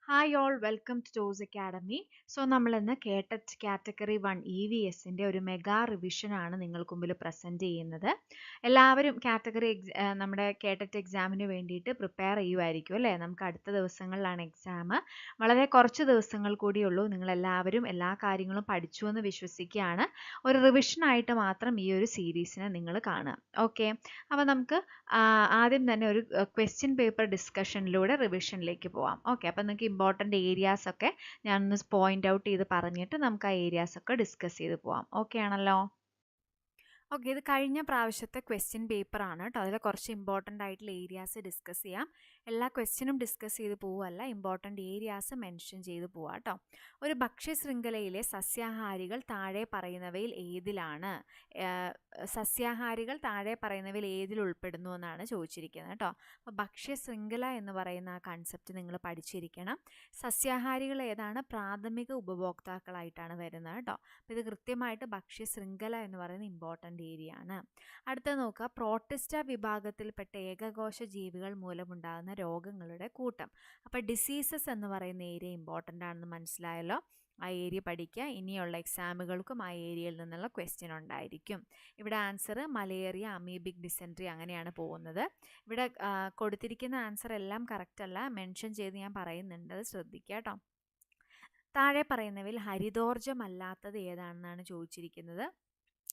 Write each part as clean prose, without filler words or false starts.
Hi all welcome to Toss academy. So നമ്മളിന്ന് കേട്ടറ്റ് category 1 EVSൻ്റെ ഒരു മെഗാ റിവിഷനാണ് നിങ്ങൾക്ക് മുമ്പിൽ പ്രസൻറ്റ് ചെയ്യുന്നത്. എല്ലാവരും കാറ്റഗറി നമ്മുടെ കേട്ടറ്റ് എക്സാമിന് വേണ്ടിയിട്ട് പ്രിപ്പയർ ചെയ്യുമായിരിക്കും അല്ലേ? നമുക്ക് അടുത്ത ദിവസങ്ങളിലാണ് എക്സാം. വളരെ കുറച്ച് ദിവസങ്ങൾ കൂടിയുള്ളൂ. നിങ്ങളെല്ലാവരും എല്ലാ കാര്യങ്ങളും പഠിച്ചു എന്ന് വിശ്വസിക്കുകയാണ്. ഒരു റിവിഷനായിട്ട് മാത്രം ഈ ഒരു സീരീസിനെ നിങ്ങൾ കാണുക. ഓക്കെ, അപ്പോൾ നമുക്ക് ആദ്യം തന്നെ ഒരു ക്വസ്റ്റ്യൻ പേപ്പർ ഡിസ്കഷനിലൂടെ റിവിഷനിലേക്ക് പോവാം. ഓക്കെ, അപ്പോൾ നിങ്ങൾക്ക് ഇമ്പോർട്ടൻ്റ് ഏരിയാസ് ഒക്കെ ഞാനൊന്ന് പോയിന്റ് ഔട്ട് ചെയ്ത് പറഞ്ഞിട്ട് നമുക്ക് ആ ഏരിയാസ് ഒക്കെ ഡിസ്കസ് ചെയ്ത് പോവാം. ഓക്കെ ആണല്ലോ? ഓക്കെ, ഇത് കഴിഞ്ഞ പ്രാവശ്യത്തെ ക്വസ്റ്റ്യൻ പേപ്പറാണ് കേട്ടോ. അതിൽ കുറച്ച് ഇമ്പോർട്ടൻ്റ് ആയിട്ടുള്ള ഏരിയാസ് ഡിസ്കസ് ചെയ്യാം. എല്ലാ ക്വസ്റ്റ്യനും ഡിസ്കസ് ചെയ്ത് പോവുമല്ല, ഇമ്പോർട്ടൻ്റ് ഏരിയാസ് മെൻഷൻ ചെയ്ത് പോവാം കേട്ടോ. ഒരു ഭക്ഷ്യശൃംഖലയിലെ സസ്യാഹാരികൾ താഴെ പറയുന്നവയിൽ ഏതിലാണ് സസ്യാഹാരികൾ താഴെ പറയുന്നവയിൽ ഏതിൽ ഉൾപ്പെടുന്നു എന്നാണ് ചോദിച്ചിരിക്കുന്നത് കേട്ടോ. അപ്പോൾ ഭക്ഷ്യശൃംഖല എന്ന് പറയുന്ന ആ കൺസെപ്റ്റ് നിങ്ങൾ പഠിച്ചിരിക്കണം. സസ്യാഹാരികൾ ഏതാണ്? പ്രാഥമിക ഉപഭോക്താക്കളായിട്ടാണ് വരുന്നത് കേട്ടോ. അപ്പോൾ ഇത് കൃത്യമായിട്ട് ഭക്ഷ്യശൃംഖല എന്ന് പറയുന്ന ഇമ്പോർട്ടൻ്റ് ഏരിയ ആണ്. അടുത്ത നോക്കുക, പ്രോട്ടിസ്റ്റ വിഭാഗത്തിൽപ്പെട്ട ഏകകോശ ജീവികൾ മൂലമുണ്ടാകുന്ന രോഗങ്ങളുടെ കൂട്ടം. അപ്പോൾ ഡിസീസസ് എന്ന് പറയുന്ന ഏരിയ ഇമ്പോർട്ടൻ്റ് ആണെന്ന് മനസ്സിലായല്ലോ. ആ ഏരിയ പഠിക്കുക. ഇനിയുള്ള എക്സാമുകൾക്കും ആ ഏരിയയിൽ നിന്നുള്ള ക്വസ്റ്റ്യൻ ഉണ്ടായിരിക്കും. ഇവിടെ ആൻസർ മലേറിയ, അമീബിക് ഡിസെൻട്രി അങ്ങനെയാണ് പോകുന്നത്. ഇവിടെ കൊടുത്തിരിക്കുന്ന ആൻസർ എല്ലാം കറക്റ്റ് അല്ല, മെൻഷൻ ചെയ്ത് ഞാൻ പറയുന്നുണ്ട്, അത് ശ്രദ്ധിക്കുക കേട്ടോ. താഴെ പറയുന്നവയിൽ ഹരിതോർജ്ജമല്ലാത്തത് ഏതാണെന്നാണ് ചോദിച്ചിരിക്കുന്നത്.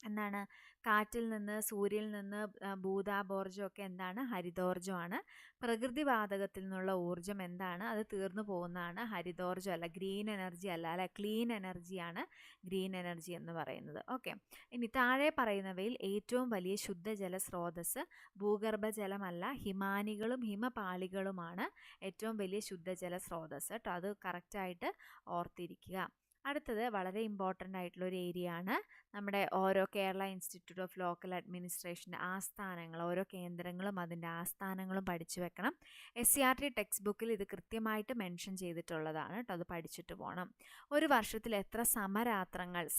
എന്താണ്? കാറ്റിൽ നിന്ന്, സൂര്യനിൽ നിന്ന്, ഭൂതാപോർജ്ജമൊക്കെ എന്താണ്? ഹരിതോർജ്ജമാണ്. പ്രകൃതിവാതകത്തിൽ നിന്നുള്ള ഊർജ്ജം എന്താണ്? അത് തീർന്നു പോകുന്നതാണ്. ഹരിതോർജ്ജം അല്ല, ഗ്രീൻ എനർജി അല്ല, അല്ലെ, ക്ലീൻ എനർജിയാണ് ഗ്രീൻ എനർജി എന്ന് പറയുന്നത്. ഓക്കെ, ഇനി താഴെ പറയുന്നവയിൽ ഏറ്റവും വലിയ ശുദ്ധജല സ്രോതസ് ഭൂഗർഭജലമല്ല, ഹിമാനികളും ഹിമപാളികളുമാണ് ഏറ്റവും വലിയ ശുദ്ധജല സ്രോതസ് കേട്ടോ. അത് കറക്റ്റായിട്ട് ഓർത്തിരിക്കുക. അടുത്തത് വളരെ ഇമ്പോർട്ടൻ്റ് ആയിട്ടുള്ള ഒരു ഏരിയ ആണ്. നമ്മുടെ ഓരോ കേരള ഇൻസ്റ്റിറ്റ്യൂട്ട് ഓഫ് ലോക്കൽ അഡ്മിനിസ്ട്രേഷൻ്റെ ആസ്ഥാനങ്ങൾ, ഓരോ കേന്ദ്രങ്ങളും അതിൻ്റെ ആസ്ഥാനങ്ങളും പഠിച്ചു വെക്കണം. SCERT ടെക്സ്റ്റ് ബുക്കിൽ ഇത് കൃത്യമായിട്ട് മെൻഷൻ ചെയ്തിട്ടുള്ളതാണ് കേട്ടോ. അത് പഠിച്ചിട്ട് പോകണം. ഒരു വർഷത്തിൽ എത്ര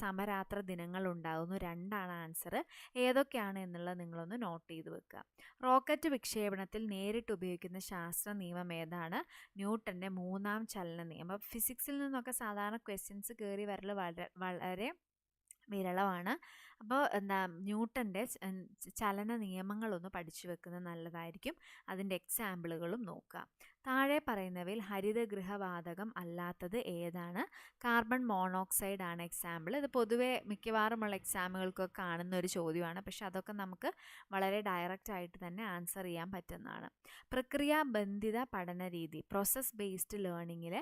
സമരാത്ര ദിനങ്ങൾ ഉണ്ടാകുന്നു? 2 ആൻസർ. ഏതൊക്കെയാണ് എന്നുള്ളത് നിങ്ങളൊന്ന് നോട്ട് ചെയ്ത് വെക്കുക. റോക്കറ്റ് വിക്ഷേപണത്തിൽ നേരിട്ട് ഉപയോഗിക്കുന്ന ശാസ്ത്ര നിയമം ഏതാണ്? ന്യൂട്ടൻ്റെ 3ാം ചലന നിയമം. ഫിസിക്സിൽ നിന്നൊക്കെ സാധാരണ ക്വസ്റ്റ്യൻസ് കയറി വരൽ വളരെ വിരളമാണ്. അപ്പോൾ ന്യൂട്ടൻ്റെ ചലന നിയമങ്ങളൊന്ന് പഠിച്ചു വെക്കുന്നത് നല്ലതായിരിക്കും. അതിൻ്റെ എക്സാമ്പിളുകളും നോക്കുക. താഴെ പറയുന്നവയിൽ ഹരിതഗൃഹവാതകം അല്ലാത്തത് ഏതാണ്? കാർബൺ മോണോക്സൈഡ് ആണ് എക്സാമ്പിൾ. ഇത് പൊതുവെ മിക്കവാറുമുള്ള എക്സാമുകൾക്കൊക്കെ കാണുന്ന ഒരു ചോദ്യമാണ്, പക്ഷെ അതൊക്കെ നമുക്ക് വളരെ ഡയറക്റ്റ് ആയിട്ട് തന്നെ ആൻസർ ചെയ്യാൻ പറ്റുന്നതാണ്. പ്രക്രിയാബന്ധിത പഠന രീതി, പ്രോസസ് ബേസ്ഡ് ലേണിങ്ങിൽ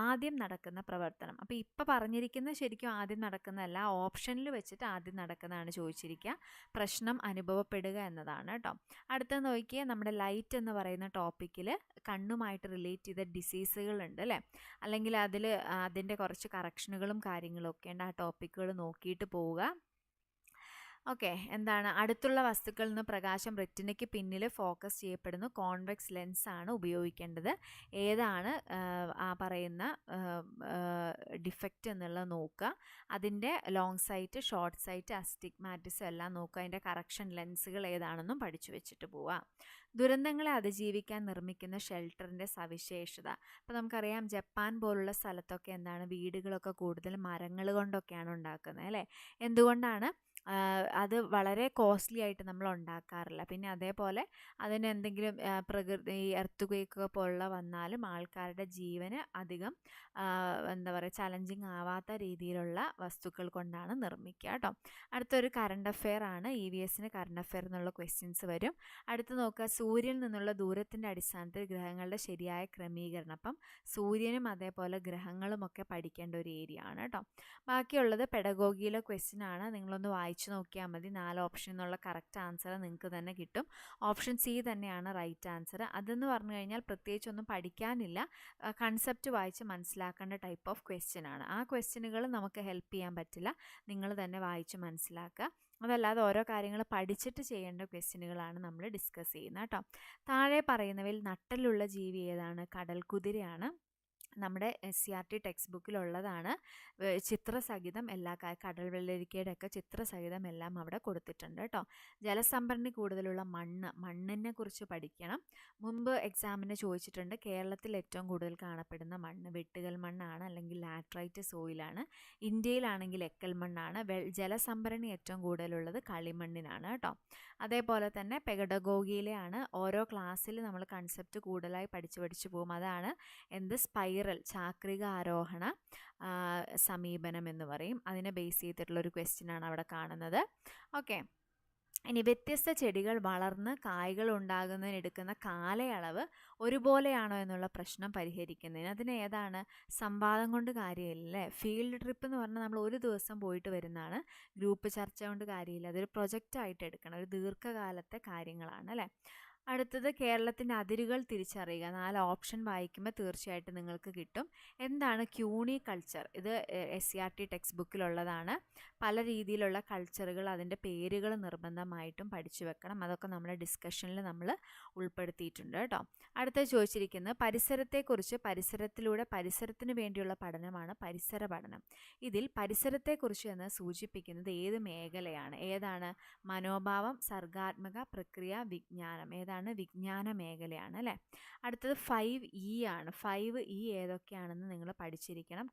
ആദ്യം നടക്കുന്ന പ്രവർത്തനം. അപ്പോൾ ഇപ്പോൾ പറഞ്ഞിരിക്കുന്നത് ശരിക്കും ആദ്യം നടക്കുന്നതല്ല, ഓപ്ഷനിൽ വെച്ചിട്ട് ആദ്യം നടക്കുന്നതാണ് ചോദിച്ചിരിക്കുക. പ്രശ്നം അനുഭവപ്പെടുക എന്നതാണ് കേട്ടോ. അടുത്ത നോക്കിയേ, നമ്മുടെ ലൈറ്റ് എന്ന് പറയുന്ന ടോപ്പിക്കിൽ കണ്ണുമായിട്ട് റിലേറ്റ് ചെയ്ത ഡിസീസുകൾ ഉണ്ട് അല്ലേ, അല്ലെങ്കിൽ അതിൻ്റെ കുറച്ച് കറക്ഷനുകളും കാര്യങ്ങളും ഒക്കെ ഉണ്ട്. ആ ടോപ്പിക്കുകൾ നോക്കിയിട്ട് പോവുക. ഓക്കെ, എന്താണ്? അടുത്തുള്ള വസ്തുക്കളിൽ നിന്ന് പ്രകാശം റെറ്റിനയ്ക്ക് പിന്നിൽ ഫോക്കസ് ചെയ്യപ്പെടുന്നു. കോൺവെക്സ് ലെൻസ് ആണ് ഉപയോഗിക്കേണ്ടത്. ഏതാണ് ആ പറയുന്ന ഡിഫക്റ്റ് എന്നുള്ളത് നോക്കുക. അതിൻ്റെ long site, short sight, astigmatism എല്ലാം നോക്കുക. അതിൻ്റെ കറക്ഷൻ ലെൻസുകൾ ഏതാണെന്നും പഠിച്ചു വെച്ചിട്ട് പോവുക. ദുരന്തങ്ങളെ അതിജീവിക്കാൻ നിർമ്മിക്കുന്ന ഷെൽട്ടറിൻ്റെ സവിശേഷത. അപ്പോൾ നമുക്കറിയാം ജപ്പാൻ പോലുള്ള സ്ഥലത്തൊക്കെ എന്താണ്, വീടുകളൊക്കെ കൂടുതൽ മരങ്ങൾ കൊണ്ടൊക്കെയാണ് ഉണ്ടാക്കുന്നത് അല്ലേ. എന്തുകൊണ്ടാണ്? അത് വളരെ കോസ്റ്റ്ലി ആയിട്ട് നമ്മൾ ഉണ്ടാക്കാറില്ല. പിന്നെ അതേപോലെ അതിന് എന്തെങ്കിലും ഈ എർത്ത് പോലുള്ള വന്നാലും ആൾക്കാരുടെ ജീവന് അധികം എന്താ പറയുക, ചലഞ്ചിങ് ആവാത്ത രീതിയിലുള്ള വസ്തുക്കൾ കൊണ്ടാണ് നിർമ്മിക്കുക കേട്ടോ. അടുത്തൊരു കറണ്ട് അഫെയർ ആണ്. EVSന് കറണ്ട് അഫെയർ എന്നുള്ള ക്വസ്റ്റ്യൻസ് വരും. അടുത്ത് നോക്കുക, സൂര്യനിൽ നിന്നുള്ള ദൂരത്തിൻ്റെ അടിസ്ഥാനത്തിൽ ഗ്രഹങ്ങളുടെ ശരിയായ ക്രമീകരണം. അപ്പം സൂര്യനും അതേപോലെ ഗ്രഹങ്ങളും ഒക്കെ പഠിക്കേണ്ട ഒരു ഏരിയ ആണ് കേട്ടോ. ബാക്കിയുള്ളത് പെഡഗോഗിയിലെ ക്വസ്റ്റ്യൻ ആണ്. നിങ്ങളൊന്ന് വായിച്ചു നോക്കിയാൽ മതി. 4 ഓപ്ഷൻ എന്നുള്ള കറക്റ്റ് ആൻസർ നിങ്ങൾക്ക് തന്നെ കിട്ടും. ഓപ്ഷൻ സി തന്നെയാണ് റൈറ്റ് ആൻസർ. അതെന്ന് പറഞ്ഞു കഴിഞ്ഞാൽ പ്രത്യേകിച്ചൊന്നും പഠിക്കാനില്ല, കൺസെപ്റ്റ് വായിച്ച് മനസ്സിലാക്കേണ്ട ടൈപ്പ് ഓഫ് ക്വസ്റ്റ്യൻ ആണ്. ആ ക്വസ്റ്റ്യനുകൾ നമുക്ക് ഹെൽപ്പ് ചെയ്യാൻ പറ്റില്ല, നിങ്ങൾ തന്നെ വായിച്ച് മനസ്സിലാക്കുക. അതല്ലാതെ ഓരോ കാര്യങ്ങൾ പഠിച്ചിട്ട് ചെയ്യേണ്ട ക്വസ്റ്റ്യനുകളാണ് നമ്മൾ ഡിസ്കസ് ചെയ്യുന്നത് കേട്ടോ. താഴെ പറയുന്നവയിൽ നട്ടലുള്ള ജീവി ഏതാണ്? കടൽ കുതിരയാണ്. നമ്മുടെ SCERT ടെക്സ്റ്റ് ബുക്കിലുള്ളതാണ്. ചിത്രസഹിതം എല്ലാ കടൽ വെള്ളരിക്കയുടെ ഒക്കെ ചിത്രസഹിതം എല്ലാം അവിടെ കൊടുത്തിട്ടുണ്ട് കേട്ടോ. ജലസംഭരണി കൂടുതലുള്ള മണ്ണിനെ കുറിച്ച് പഠിക്കണം. മുമ്പ് എക്സാമിന് ചോദിച്ചിട്ടുണ്ട് കേരളത്തിൽ ഏറ്റവും കൂടുതൽ കാണപ്പെടുന്ന മണ്ണ് വെട്ടുകൽ മണ്ണാണ് അല്ലെങ്കിൽ ലാറ്ററൈറ്റ് സോയിലാണ്. ഇന്ത്യയിലാണെങ്കിൽ എക്കൽ മണ്ണാണ്. ജലസംഭരണി ഏറ്റവും കൂടുതലുള്ളത് കളിമണ്ണിനാണ് കേട്ടോ. അതേപോലെ തന്നെ പെഡഗോഗിയിലെയാണ് ഓരോ ക്ലാസ്സിൽ നമ്മൾ കൺസെപ്റ്റ് കൂടുതലായി പഠിച്ചു പോകും. അതാണ് സ്പൈറൽ ചാക്രിക ആരോഹണ സമീപനം എന്ന് പറയും. അതിനെ ബേസ് ചെയ്തിട്ടുള്ളൊരു ക്വസ്റ്റ്യനാണ് അവിടെ കാണുന്നത്. ഓക്കെ, ഇനി വ്യത്യസ്ത ചെടികൾ വളർന്ന് കായ്കൾ ഉണ്ടാകുന്നതിന് എടുക്കുന്ന കാലയളവ് ഒരുപോലെയാണോ എന്നുള്ള പ്രശ്നം പരിഹരിക്കുന്നതിന് അതിന് ഏതാണ്? സംവാദം കൊണ്ട് കാര്യമില്ല. ഫീൽഡ് ട്രിപ്പ് എന്ന് പറഞ്ഞാൽ നമ്മൾ ഒരു ദിവസം പോയിട്ട് വരുന്നതാണ്. ഗ്രൂപ്പ് ചർച്ച കൊണ്ട് കാര്യമില്ല. അതൊരു പ്രൊജക്റ്റായിട്ട് എടുക്കണം. ഒരു ദീർഘകാലത്തെ കാര്യങ്ങളാണ് അല്ലേ. അടുത്തത് കേരളത്തിൻ്റെ അതിരുകൾ തിരിച്ചറിയുക. 4 ഓപ്ഷൻ വായിക്കുമ്പോൾ തീർച്ചയായിട്ടും നിങ്ങൾക്ക് കിട്ടും. എന്താണ് ക്യൂണി കൾച്ചർ? ഇത് SCERT ടെക്സ്റ്റ് ബുക്കിലുള്ളതാണ്. പല രീതിയിലുള്ള കൾച്ചറുകൾ അതിൻ്റെ പേരുകൾ നിർബന്ധമായിട്ടും പഠിച്ചു വെക്കണം. അതൊക്കെ നമ്മുടെ ഡിസ്കഷനിൽ നമ്മൾ ഉൾപ്പെടുത്തിയിട്ടുണ്ട് കേട്ടോ. അടുത്തത് ചോദിച്ചിരിക്കുന്നത് പരിസരത്തെക്കുറിച്ച് പരിസരത്തിലൂടെ പരിസരത്തിന് വേണ്ടിയുള്ള പഠനമാണ് പരിസര പഠനം. ഇതിൽ പരിസരത്തെക്കുറിച്ച് എന്ന് സൂചിപ്പിക്കുന്നത് ഏത് മേഖലയാണ്? ഏതാണ്? മനോഭാവം, സർഗാത്മക, പ്രക്രിയ, വിജ്ഞാനം. ഏതാണ്? വിജ്ഞാന മേഖലയാണ് അല്ലേ. അടുത്തത് 5E ആണ്. 5E ഏതൊക്കെയാണെന്ന് നിങ്ങൾ പഠിച്ചിരിക്കണം.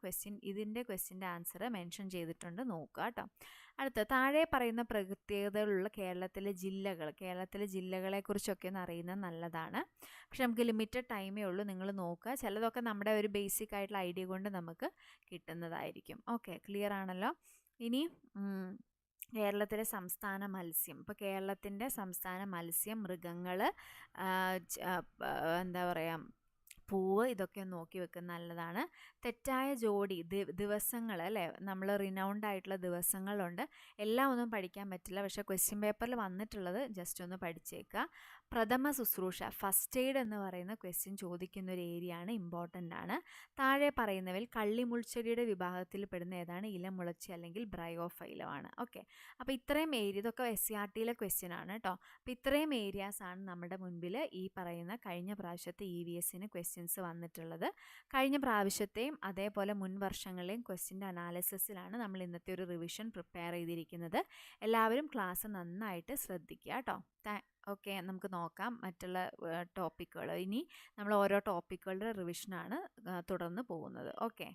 ഇതിൻ്റെ ക്വസ്റ്റ്യൻ്റെ ആൻസർ മെൻഷൻ ചെയ്തിട്ടുണ്ട്, നോക്കുക കേട്ടോ. അടുത്ത താഴെ പറയുന്ന പ്രത്യേകതകളുള്ള കേരളത്തിലെ ജില്ലകളെക്കുറിച്ചൊക്കെ ഒന്ന് അറിയുന്നത് നല്ലതാണ്. പക്ഷെ നമുക്ക് ലിമിറ്റഡ് ടൈമേ ഉള്ളൂ. നിങ്ങൾ നോക്കുക. ചിലതൊക്കെ നമ്മുടെ ഒരു ബേസിക് ആയിട്ടുള്ള ഐഡിയ കൊണ്ട് നമുക്ക് കിട്ടുന്നതായിരിക്കും. ഓക്കെ, ക്ലിയർ ആണല്ലോ. ഇനി കേരളത്തിലെ സംസ്ഥാന മത്സ്യം. ഇപ്പോൾ കേരളത്തിൻ്റെ സംസ്ഥാന മത്സ്യം, മൃഗങ്ങൾ, എന്താ പറയുക, പൂവ്, ഇതൊക്കെ നോക്കി വെക്കുന്നത് നല്ലതാണ്. തെറ്റായ ജോഡി ദിവസങ്ങൾ അല്ലേ, നമ്മൾ റിനൗണ്ട് ആയിട്ടുള്ള ദിവസങ്ങളുണ്ട്. എല്ലാം ഒന്നും പഠിക്കാൻ പറ്റില്ല, പക്ഷേ ക്വസ്റ്റ്യൻ പേപ്പറിൽ വന്നിട്ടുള്ളത് ജസ്റ്റ് ഒന്ന് പഠിച്ചേക്കുക. പ്രഥമ ശുശ്രൂഷ, ഫസ്റ്റ് എയ്ഡ് എന്ന് പറയുന്ന ക്വസ്റ്റ്യൻ ചോദിക്കുന്ന ഒരു ഏരിയ ആണ്, ഇമ്പോർട്ടൻ്റ് ആണ്. താഴെ പറയുന്നവയിൽ കള്ളിമുൾച്ചെടിയുടെ വിഭാഗത്തിൽ പെടുന്ന ഏതാണ്? ഇലമുളച്ചി അല്ലെങ്കിൽ ബ്രയോഫൈലം ആണ്. ഓക്കെ, അപ്പോൾ ഇത്രയും ഏരിയ, ഇതൊക്കെ SCERTയിലെ ക്വസ്റ്റ്യൻ ആണ് കേട്ടോ. അപ്പോൾ ഇത്രയും ഏരിയാസ് ആണ് നമ്മുടെ മുൻപിൽ ഈ പറയുന്ന കഴിഞ്ഞ പ്രാവശ്യത്തെ EVSന് ക്വസ്റ്റ്യൻസ് വന്നിട്ടുള്ളത്. കഴിഞ്ഞ പ്രാവശ്യത്തെയും അതേപോലെ മുൻ വർഷങ്ങളിലെയും ക്വസ്റ്റ്യൻ്റെ അനാലിസിസിലാണ് നമ്മൾ ഇന്നത്തെ ഒരു റിവിഷൻ പ്രിപ്പയർ ചെയ്തിരിക്കുന്നത്. എല്ലാവരും ക്ലാസ് നന്നായിട്ട് ശ്രദ്ധിക്കുക കേട്ടോ. ഓക്കെ, നമുക്ക് നോക്കാം മറ്റുള്ള ടോപ്പിക്കുകൾ. ഇനി നമ്മൾ ഓരോ ടോപ്പിക്കുകളുടെ റിവിഷനാണ് തുടർന്ന് പോകുന്നത്. ഓക്കെ.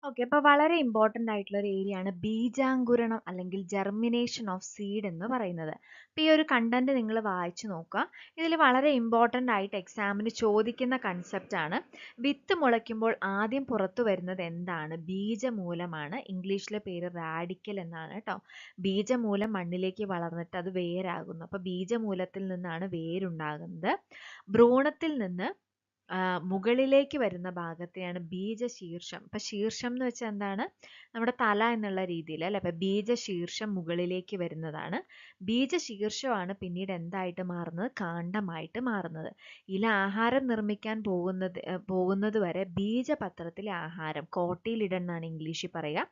ഓക്കെ, അപ്പോൾ വളരെ ഇമ്പോർട്ടൻ്റ് ആയിട്ടുള്ള ഒരു ഏരിയ ആണ് ബീജാങ്കുരണം അല്ലെങ്കിൽ ജെർമിനേഷൻ ഓഫ് സീഡ് എന്ന് പറയുന്നത്. അപ്പോൾ ഈ ഒരു കണ്ടന്റ് നിങ്ങൾ വായിച്ചു നോക്കുക. ഇതിൽ വളരെ ഇമ്പോർട്ടൻ്റ് ആയിട്ട് എക്സാമിന് ചോദിക്കുന്ന കൺസെപ്റ്റ് ആണ്. വിത്ത് മുളയ്ക്കുമ്പോൾ ആദ്യം പുറത്തു വരുന്നത് എന്താണ്? ബീജമൂലമാണ്. ഇംഗ്ലീഷിലെ പേര് റാഡിക്കൽ എന്നാണ് കേട്ടോ. ബീജമൂലം മണ്ണിലേക്ക് വളർന്നിട്ട് അത് വേരാകുന്നു. അപ്പോൾ ബീജമൂലത്തിൽ നിന്നാണ് വേരുണ്ടാകുന്നത്. ഭ്രൂണത്തിൽ നിന്ന് മുകളിലേക്ക് വരുന്ന ഭാഗത്തെയാണ് ബീജശീർഷം. അപ്പം ശീർഷം എന്ന് വെച്ചാൽ എന്താണ്? നമ്മുടെ തല എന്നുള്ള രീതിയിൽ അല്ലേ. അപ്പം ബീജശീർഷം മുകളിലേക്ക് വരുന്നതാണ്. ബീജശീർഷമാണ് പിന്നീട് എന്തായിട്ട് മാറുന്നത്? കാണ്ഡമായിട്ട് മാറുന്നത്. ഇല ആഹാരം നിർമ്മിക്കാൻ പോകുന്നത് വരെ ബീജപത്രത്തിലെ ആഹാരം, കോട്ടിയിലിടണം എന്നാണ് ഇംഗ്ലീഷിൽ പറയുക,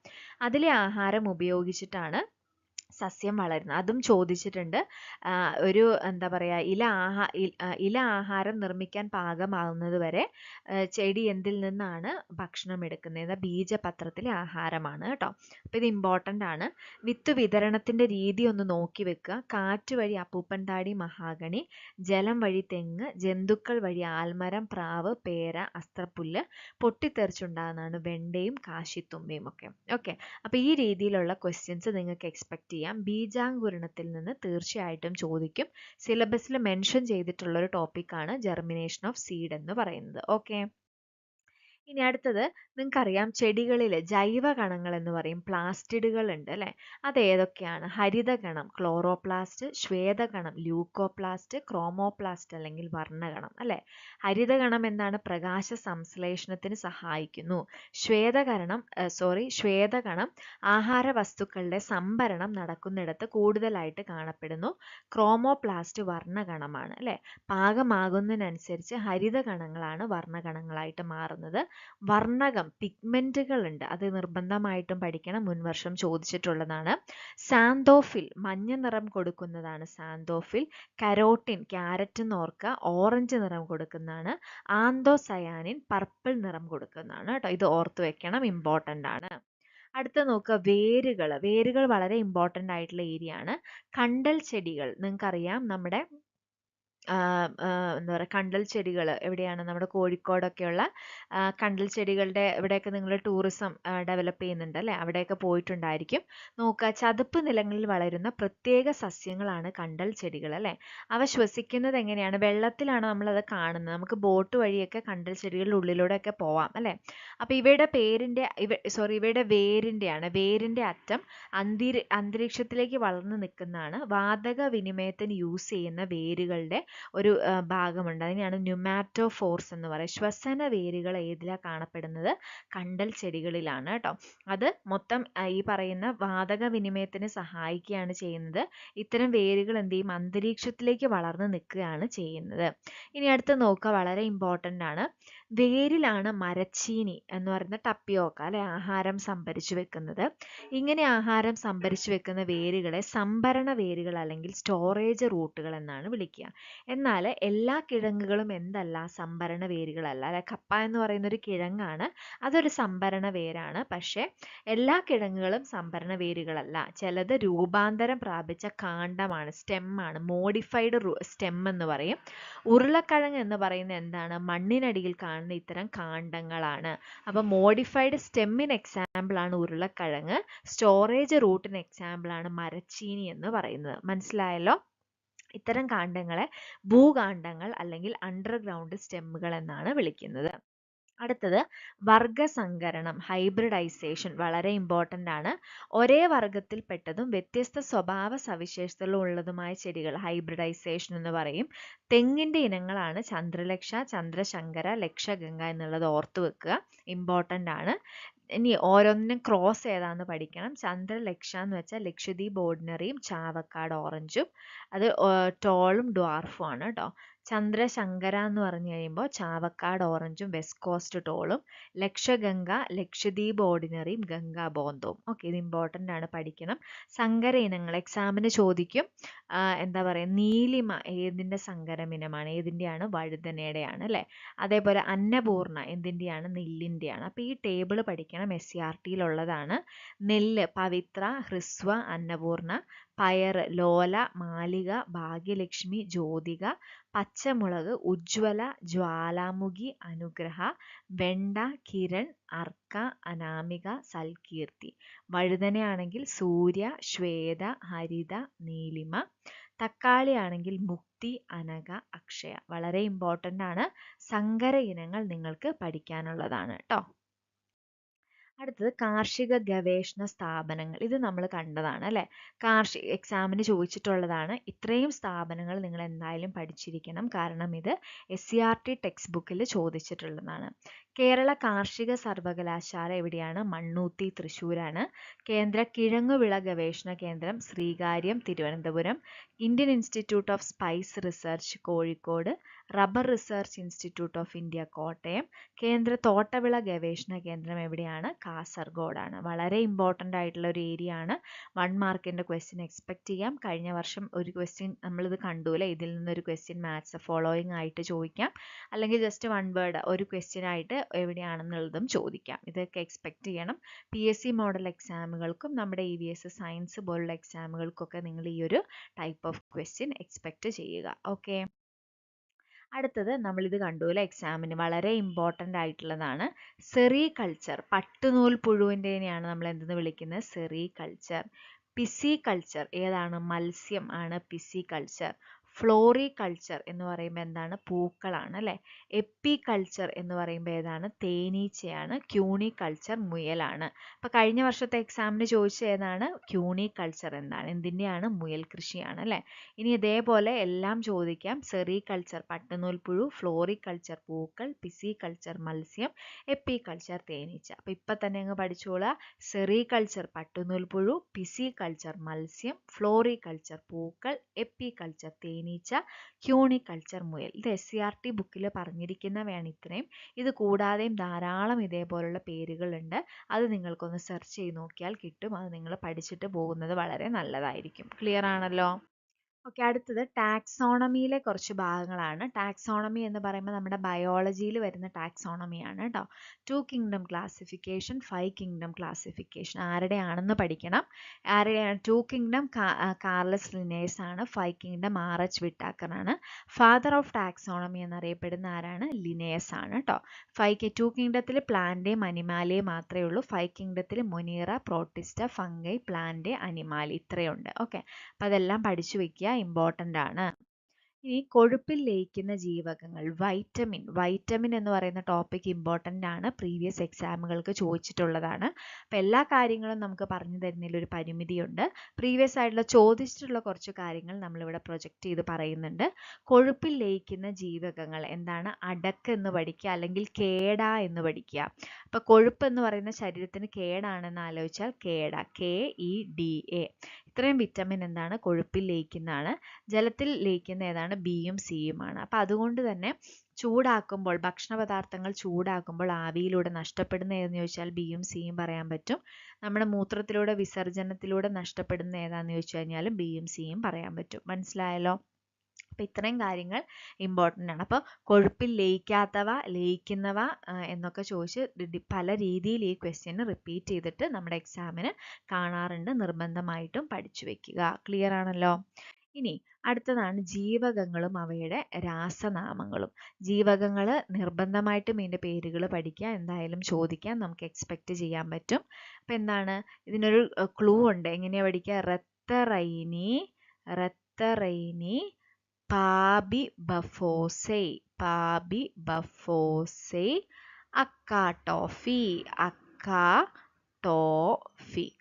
അതിലെ ആഹാരം ഉപയോഗിച്ചിട്ടാണ് സസ്യം വളരുന്നത്. അതും ചോദിച്ചിട്ടുണ്ട്. ഒരു എന്താ പറയുക, ഇല ആഹാരം നിർമ്മിക്കാൻ പാകമാകുന്നത് വരെ ചെടി എന്തിൽ നിന്നാണ് ഭക്ഷണം എടുക്കുന്നത്? ബീജപത്രത്തിലെ ആഹാരമാണ് കേട്ടോ. അപ്പോൾ ഇത് ഇമ്പോർട്ടൻ്റ് ആണ്. വിത്ത് വിതരണത്തിൻ്റെ രീതി ഒന്ന് നോക്കി വെക്കുക. കാറ്റ് വഴി അപ്പൂപ്പൻ താടി മഹാഗണി, ജലം വഴി തെങ്ങ്, ജന്തുക്കൾ വഴി ആൽമരം, പ്രാവ്, പേര, അസ്ത്രപ്പുല്ല്, പൊട്ടിത്തെറിച്ചുണ്ടാകുന്നതാണ് വെണ്ടയും കാശിത്തുമ്പയും ഒക്കെ. ഓക്കെ, അപ്പോൾ ഈ രീതിയിലുള്ള ക്വസ്റ്റ്യൻസ് നിങ്ങൾക്ക് എക്സ്പെക്ട് ചെയ്യാം. ബീജാങ്കുരണത്തിൽ നിന്ന് തീർച്ചയായിട്ടും ചോദിക്കും. സിലബസിൽ മെൻഷൻ ചെയ്തിട്ടുള്ള ഒരു ടോപ്പിക്കാണ് ജെർമിനേഷൻ ഓഫ് സീഡ് എന്ന് പറയുന്നത്. ഓക്കെ, ഇനി അടുത്തത് നിങ്ങൾക്കറിയാം, ചെടികളിൽ ജൈവകണങ്ങൾ എന്ന് പറയും, പ്ലാസ്റ്റിഡുകൾ ഉണ്ട് അല്ലേ. അത് ഏതൊക്കെയാണ്? ഹരിതകണം ക്ലോറോപ്ലാസ്റ്റ്, ശ്വേതകണം ല്യൂക്കോപ്ലാസ്റ്റ്, ക്രോമോപ്ലാസ്റ്റ് അല്ലെങ്കിൽ വർണ്ണകണം അല്ലേ. ഹരിതകണം എന്താണ്? പ്രകാശ സംശ്ലേഷണത്തിന് സഹായിക്കുന്നു. ശ്വേതകണം ആഹാര വസ്തുക്കളുടെ സംഭരണം നടക്കുന്നിടത്ത് കൂടുതലായിട്ട് കാണപ്പെടുന്നു. ക്രോമോപ്ലാസ്റ്റ് വർണ്ണകണമാണ് അല്ലേ. പാകമാകുന്നതിനനുസരിച്ച് ഹരിതകണങ്ങളാണ് വർണ്ണകണങ്ങളായിട്ട് മാറുന്നത്. വർണ്ണകം പിഗ്മെന്റുകൾ ഉണ്ട്, അത് നിർബന്ധമായിട്ടും പഠിക്കണം, മുൻവർഷം ചോദിച്ചിട്ടുള്ളതാണ്. സാന്തോഫിൽ മഞ്ഞ നിറം കൊടുക്കുന്നതാണ് സാന്തോഫിൽ. കരോട്ടിൻ ക്യാരറ്റ് എന്ന് ഓർക്കുക, ഓറഞ്ച് നിറം കൊടുക്കുന്നതാണ്. ആന്തോസയാനിൻ പർപ്പിൾ നിറം കൊടുക്കുന്നതാണ് കേട്ടോ. ഇത് ഓർത്തു വെക്കണം, ഇമ്പോർട്ടൻ്റ് ആണ്. അടുത്ത നോക്കുക, വേരുകൾ വളരെ ഇമ്പോർട്ടൻ്റ് ആയിട്ടുള്ള ഏരിയ ആണ്. കണ്ടൽ ചെടികൾ നിങ്ങൾക്കറിയാം, നമ്മുടെ എന്താ പറയുക, കണ്ടൽ ചെടികൾ എവിടെയാണ്? നമ്മുടെ കോഴിക്കോടൊക്കെയുള്ള കണ്ടൽ ചെടികളുടെ ഇവിടെയൊക്കെ നിങ്ങൾ ടൂറിസം ഡെവലപ്പ് ചെയ്യുന്നുണ്ട് അല്ലേ, അവിടെയൊക്കെ പോയിട്ടുണ്ടായിരിക്കും. നോക്കുക, ചതുപ്പ് നിലങ്ങളിൽ വളരുന്ന പ്രത്യേക സസ്യങ്ങളാണ് കണ്ടൽ ചെടികൾ അല്ലേ. അവ ശ്വസിക്കുന്നത് എങ്ങനെയാണ്? വെള്ളത്തിലാണ് നമ്മളത് കാണുന്നത്. നമുക്ക് ബോട്ട് വഴിയൊക്കെ കണ്ടൽ ചെടികളുടെ ഉള്ളിലൂടെയൊക്കെ പോവാം അല്ലേ. അപ്പോൾ ഇവയുടെ വേരിൻ്റെ അറ്റം അന്തരീക്ഷത്തിലേക്ക് വളർന്നു നിൽക്കുന്നതാണ്. വാതക വിനിമയത്തിന് യൂസ് ചെയ്യുന്ന വേരുകളുടെ ഒരു ഭാഗമുണ്ട്, അതിനെയാണ് ന്യൂമാറ്റോഫോർസ് എന്ന് പറയുക. ശ്വസന വേരുകൾ ഏതിലാണ് കാണപ്പെടുന്നത്? കണ്ടൽ ചെടികളിലാണ് കേട്ടോ. അത് മൊത്തം ഈ പറയുന്ന വാതക വിനിമയത്തിന് സഹായിക്കുകയാണ് ചെയ്യുന്നത്. ഇത്തരം വേരുകൾ എന്ത് ചെയ്യും? അന്തരീക്ഷത്തിലേക്ക് വളർന്നു നിൽക്കുകയാണ് ചെയ്യുന്നത്. ഇനി അടുത്ത് നോക്കുക, വളരെ ഇമ്പോർട്ടൻ്റ് ആണ്. വേരിലാണ് മരച്ചീനി എന്ന് പറയുന്ന ടപ്പിയോക്ക അല്ലെ ആഹാരം സംഭരിച്ചു വെക്കുന്നത്. ഇങ്ങനെ ആഹാരം സംഭരിച്ചു വെക്കുന്ന വേരുകളെ സംഭരണ വേരുകൾ അല്ലെങ്കിൽ സ്റ്റോറേജ് റൂട്ടുകൾ എന്നാണ് വിളിക്കുക. എന്നാൽ എല്ലാ കിഴങ്ങുകളും എന്തല്ല? സംഭരണ വേരുകളല്ല അല്ലെ. കപ്പ എന്ന് പറയുന്ന ഒരു കിഴങ്ങാണ്, അതൊരു സംഭരണ വേരാണ്. പക്ഷേ എല്ലാ കിഴങ്ങുകളും സംഭരണ വേരുകളല്ല. ചിലത് രൂപാന്തരം പ്രാപിച്ച കാണ്ഡമാണ്, സ്റ്റെമ്മാണ്, മോഡിഫൈഡ് സ്റ്റെം എന്ന് പറയും. ഉരുളക്കിഴങ്ങ് എന്ന് പറയുന്നത് എന്താണ്? മണ്ണിനടിയിൽ കാണുന്ന ഇത്തരം കാണ്ഡങ്ങളാണ്. അപ്പോൾ മോഡിഫൈഡ് സ്റ്റെമ്മിന് എക്സാമ്പിൾ ആണ് ഉരുളക്കിഴങ്ങ്, സ്റ്റോറേജ് റൂട്ടിന് എക്സാമ്പിൾ ആണ് മരച്ചീനി എന്ന് പറയുന്നത്. മനസ്സിലായല്ലോ? ഇത്തരം കാണ്ഡങ്ങളെ ഭൂകാണ്ഡങ്ങൾ അല്ലെങ്കിൽ അണ്ടർഗ്രൗണ്ട് സ്റ്റെമ്മുകൾ എന്നാണ് വിളിക്കുന്നത്. അടുത്തത് വർഗസങ്കരണം, ഹൈബ്രിഡൈസേഷൻ, വളരെ ഇമ്പോർട്ടൻ്റ് ആണ്. ഒരേ വർഗത്തിൽപ്പെട്ടതും വ്യത്യസ്ത സ്വഭാവ സവിശേഷതകളുള്ളതുമായ ചെടികൾ ഹൈബ്രിഡൈസേഷൻ എന്ന് പറയും. തെങ്ങിൻ്റെ ഇനങ്ങളാണ് ചന്ദ്രലക്ഷ, ചന്ദ്രശങ്കര, ലക്ഷഗംഗ എന്നുള്ളത് ഓർത്തു വെക്കുക, ഇമ്പോർട്ടൻ്റ് ആണ്. ഇനി ഓരോന്നിനും ക്രോസ് ഏതാന്ന് പഠിക്കണം. ചന്ദ്രലക്ഷ എന്ന് വെച്ചാൽ ലക്ഷദ്വീപ് ഓർഡിനറിയും ചാവക്കാട് ഓറഞ്ചും, അത് ടോളും ഡ്വാർഫും ആണ് കേട്ടോ. ചന്ദ്രശങ്കര എന്ന് പറഞ്ഞു കഴിയുമ്പോൾ ചാവക്കാട് ഓറഞ്ചും വെസ്റ്റ് കോസ്റ്റ് ടോളും. ലക്ഷഗംഗ ലക്ഷദ്വീപ് ഓർഡിനറിയും ഗംഗാ ബോന്തവും. ഓക്കെ, ഇത് ഇമ്പോർട്ടൻ്റ് ആണ്, പഠിക്കണം. സങ്കര ഇനങ്ങൾ എക്സാമിന് ചോദിക്കും. എന്താ പറയുക, നീലിമ ഏതിൻ്റെ സങ്കരമിനമാണ്? ഏതിൻ്റെയാണ്? വഴുതനയുടെയാണ് അല്ലേ. അതേപോലെ അന്നപൂർണ്ണ എന്തിൻ്റെയാണ്? നെല്ലിൻ്റെയാണ്. അപ്പോൾ ഈ ടേബിൾ പഠിക്കണം, SCRT-യിലുള്ളതാണ്. നെല്ല് പവിത്ര, ഹ്രസ്വ, അന്നപൂർണ്ണ. പയർ ലോല, മാലിക, ഭാഗ്യലക്ഷ്മി, ജ്യോതിക. പച്ചമുളക് ഉജ്ജ്വല, ജ്വാലാമുഖി, അനുഗ്രഹ, വെണ്ട കിരൺ, അർക്ക, അനാമിക, സൽകീർത്തി. വഴുതനയാണെങ്കിൽ സൂര്യ, ശ്വേത, ഹരിത, നീലിമ. തക്കാളി ആണെങ്കിൽ മുക്തി, അനഘ, അക്ഷയ. വളരെ ഇമ്പോർട്ടൻ്റ് ആണ്. സങ്കര ഇനങ്ങൾ നിങ്ങൾക്ക് പഠിക്കാനുള്ളതാണ് കേട്ടോ. അടുത്തത് കാർഷിക ഗവേഷണ സ്ഥാപനങ്ങൾ. ഇത് നമ്മൾ കണ്ടതാണ് അല്ലേ? കാർഷിക എക്സാമിന് ചോദിച്ചിട്ടുള്ളതാണ്. ഇത്രയും സ്ഥാപനങ്ങൾ നിങ്ങൾ എന്തായാലും പഠിച്ചിരിക്കണം. കാരണം ഇത് SCERT ടെക്സ്റ്റ് ബുക്കിൽ ചോദിച്ചിട്ടുള്ളതാണ്. കേരള കാർഷിക സർവകലാശാല എവിടെയാണ്? മണ്ണൂത്തി, തൃശ്ശൂരാണ്. കേന്ദ്ര കിഴങ്ങുവിള ഗവേഷണ കേന്ദ്രം Sreekaryam, Thiruvananthapuram. Indian institute of spice research Kozhikode. Rubber research institute of India Kottayam. കേന്ദ്ര തോട്ടവിള ഗവേഷണ കേന്ദ്രം എവിടെയാണ്? കാസർഗോഡാണ്. വളരെ ഇമ്പോർട്ടൻ്റ് ആയിട്ടുള്ള ഒരു ഏരിയ ആണ്. 1 മാർക്കിൻ്റെ ക്വസ്റ്റ്യൻ എക്സ്പെക്ട് ചെയ്യാം. കഴിഞ്ഞ വർഷം ഒരു ക്വസ്റ്റ്യൻ നമ്മളിത് കണ്ടുല്ലേ, ഇതിൽ നിന്നൊരു ക്വസ്റ്റ്യൻ മാത്സ് ഫോളോയിങ് ആയിട്ട് ചോദിക്കാം, അല്ലെങ്കിൽ ജസ്റ്റ് 1 വേർഡ് ഒരു ക്വസ്റ്റ്യൻ ആയിട്ട് എവിടെയാണെന്നുള്ളതും ചോദിക്കാം. ഇതൊക്കെ എക്സ്പെക്ട് ചെയ്യണം. PSC മോഡൽ എക്സാമുകൾക്കും നമ്മുടെ EVS സയൻസ് പോലുള്ള എക്സാമുകൾക്കൊക്കെ നിങ്ങൾ ഈ ഒരു ടൈപ്പ് ഓഫ് ക്വസ്റ്റ്യൻ എക്സ്പെക്ട് ചെയ്യുക. ഓക്കെ, അടുത്തത് നമ്മളിത് കണ്ടു അല്ലേ, എക്സാമിന് വളരെ ഇമ്പോർട്ടൻ്റ് ആയിട്ടുള്ളതാണ്. സെറികൾച്ചർ, പട്ടുനൂൽ പുഴുവിൻ്റെനെയാണ് നമ്മൾ എന്തെന്ന് വിളിക്കുന്നത്? സെറികൾച്ചർ. പിസികൾച്ചർ ഏതാണ്? മത്സ്യം ആണ് പിസികൾച്ചർ. ഫ്ലോറികൾച്ചർ എന്ന് പറയുമ്പോൾ എന്താണ്? പൂക്കളാണ് അല്ലേ? എപ്പികൾച്ചർ എന്ന് പറയുമ്പോൾ ഏതാണ്? തേനീച്ചയാണ്. ക്യൂണികൾച്ചർ മുയലാണ്. അപ്പോൾ കഴിഞ്ഞ വർഷത്തെ എക്സാമിന് ചോദിച്ചത് ഏതാണ്? ക്യൂണികൾച്ചർ എന്താണ്? എന്തിൻ്റെയാണ്? മുയൽ കൃഷിയാണ് അല്ലേ? ഇനി ഇതേപോലെ എല്ലാം ചോദിക്കാം. സെറികൾച്ചർ പട്ടുനൂൽപ്പുഴു, ഫ്ലോറികൾച്ചർ പൂക്കൾ, പിസികൾച്ചർ മത്സ്യം, എപ്പികൾച്ചർ തേനീച്ച. അപ്പോൾ ഇപ്പം തന്നെ അങ്ങ് പഠിച്ചോളുക. സെറികൾച്ചർ പട്ടുനൂൽപ്പുഴു, പിസികൾച്ചർ മത്സ്യം, ഫ്ലോറികൾച്ചർ പൂക്കൾ, എപ്പികൾച്ചർ തേനീച്ച, ക്യൂണികൾച്ചർ മുയൽ. ഇത് SCERT ബുക്കിൽ പറഞ്ഞിരിക്കുന്നവയാണ് ഇത്രയും. ഇത് കൂടാതെയും ധാരാളം ഇതേപോലുള്ള പേരുകളുണ്ട്. അത് നിങ്ങൾക്കൊന്ന് സെർച്ച് ചെയ്ത് നോക്കിയാൽ കിട്ടും. അത് നിങ്ങൾ പഠിച്ചിട്ട് പോകുന്നത് വളരെ നല്ലതായിരിക്കും. ക്ലിയർ ആണല്ലോ? ഓക്കെ, അടുത്തത് ടാക്സോണമിയിലെ കുറച്ച് ഭാഗങ്ങളാണ്. ടാക്സോണമി എന്ന് പറയുമ്പോൾ നമ്മുടെ ബയോളജിയിൽ വരുന്ന ടാക്സോണമിയാണ് കേട്ടോ. 2 കിങ്ഡം ക്ലാസിഫിക്കേഷൻ, 5 കിങ്ഡം ക്ലാസിഫിക്കേഷൻ ആരുടെയാണെന്ന് പഠിക്കണം. ആരുടെയാണ്? 2 കിങ്ഡം കാർലസ് ലിനേഴ്സ് ആണ്. 5 കിങ്ഡം RH വിട്ടാക്കർ ആണ്. ഫാദർ ഓഫ് ടാക്സോണമി എന്നറിയപ്പെടുന്ന ആരാണ്? ലിനേഴ്സ് ആണ് കേട്ടോ. 2 കിങ്ഡത്തിൽ പ്ലാന്റ്, അനിമാലേ മാത്രമേ ഉള്ളൂ. 5 കിങ്ഡത്തിൽ monera, protista, fungi, plant, animalia ഇത്രയുണ്ട്. ഓക്കെ, അപ്പോൾ അതെല്ലാം പഠിച്ചു വെക്കുക, ഇമ്പോർട്ടൻ്റ് ആണ്. ഇനി കൊഴുപ്പിൽ ലയിക്കുന്ന ജീവകങ്ങൾ, വൈറ്റമിൻ എന്ന് പറയുന്ന ടോപ്പിക് ഇമ്പോർട്ടൻ്റ് ആണ്. പ്രീവിയസ് എക്സാമുകൾക്ക് ചോദിച്ചിട്ടുള്ളതാണ്. അപ്പോൾ എല്ലാ കാര്യങ്ങളും നമുക്ക് പറഞ്ഞു തരുന്നതിൽ ഒരു പരിമിതിയുണ്ട്. പ്രീവിയസ് ആയിട്ടുള്ള ചോദിച്ചിട്ടുള്ള കുറച്ച് കാര്യങ്ങൾ നമ്മളിവിടെ പ്രൊജക്റ്റ് ചെയ്ത് പറയുന്നുണ്ട്. കൊഴുപ്പിൽ ലയിക്കുന്ന ജീവകങ്ങൾ എന്താണ്? അടക്ക് എന്ന് പഠിക്കുക, അല്ലെങ്കിൽ കേട എന്ന് പഠിക്കുക. അപ്പോൾ കൊഴുപ്പ് എന്ന് പറയുന്ന ശരീരത്തിന് കേടാണെന്ന് ആലോചിച്ചാൽ കേട, KEDA. ഇത്രയും വിറ്റമിൻ എന്താണ്? കൊഴുപ്പിൽ ലയിക്കുന്നതാണ്. ജലത്തിൽ ലയിക്കുന്ന ഏതാണ്? Bയും Cയുമാണ്. അപ്പോൾ അതുകൊണ്ട് തന്നെ ചൂടാക്കുമ്പോൾ, ഭക്ഷണ പദാർത്ഥങ്ങൾ ചൂടാക്കുമ്പോൾ ആവിയിലൂടെ നഷ്ടപ്പെടുന്ന ഏതെന്ന് ചോദിച്ചാൽ Bയും Cയും പറയാൻ പറ്റും. നമ്മുടെ മൂത്രത്തിലൂടെ, വിസർജനത്തിലൂടെ നഷ്ടപ്പെടുന്ന ഏതാണെന്ന് ചോദിച്ചു കഴിഞ്ഞാലും Bയും Cയും പറയാൻ പറ്റും. മനസ്സിലായല്ലോ? അപ്പോൾ ഇത്രയും കാര്യങ്ങൾ ഇമ്പോർട്ടൻ്റ് ആണ്. അപ്പോൾ കൊഴുപ്പിൽ ലയിക്കാത്തവ, ലയിക്കുന്നവ എന്നൊക്കെ ചോദിച്ച് പല രീതിയിൽ ഈ ക്വസ്റ്റ്യൻ റിപ്പീറ്റ് ചെയ്തിട്ട് നമ്മുടെ എക്സാമിന് കാണാറുണ്ട്. നിർബന്ധമായിട്ടും പഠിച്ചു വെക്കുക. ക്ലിയർ ആണല്ലോ? ഇനി അടുത്തതാണ് ജീവകങ്ങളും അവയുടെ രാസനാമങ്ങളും. ജീവകങ്ങൾ നിർബന്ധമായിട്ടും ഇതിൻ്റെ പേരുകൾ പഠിക്കുക. എന്തായാലും ചോദിക്കാൻ നമുക്ക് എക്സ്പെക്റ്റ് ചെയ്യാൻ പറ്റും. അപ്പോൾ എന്താണ്? ഇതിനൊരു ക്ലൂ ഉണ്ട്. എങ്ങനെയാണ് പഠിക്കുക? റെത്തറൈനി, പാബിബഫോസൈ, അക്കാട്ടോഫി,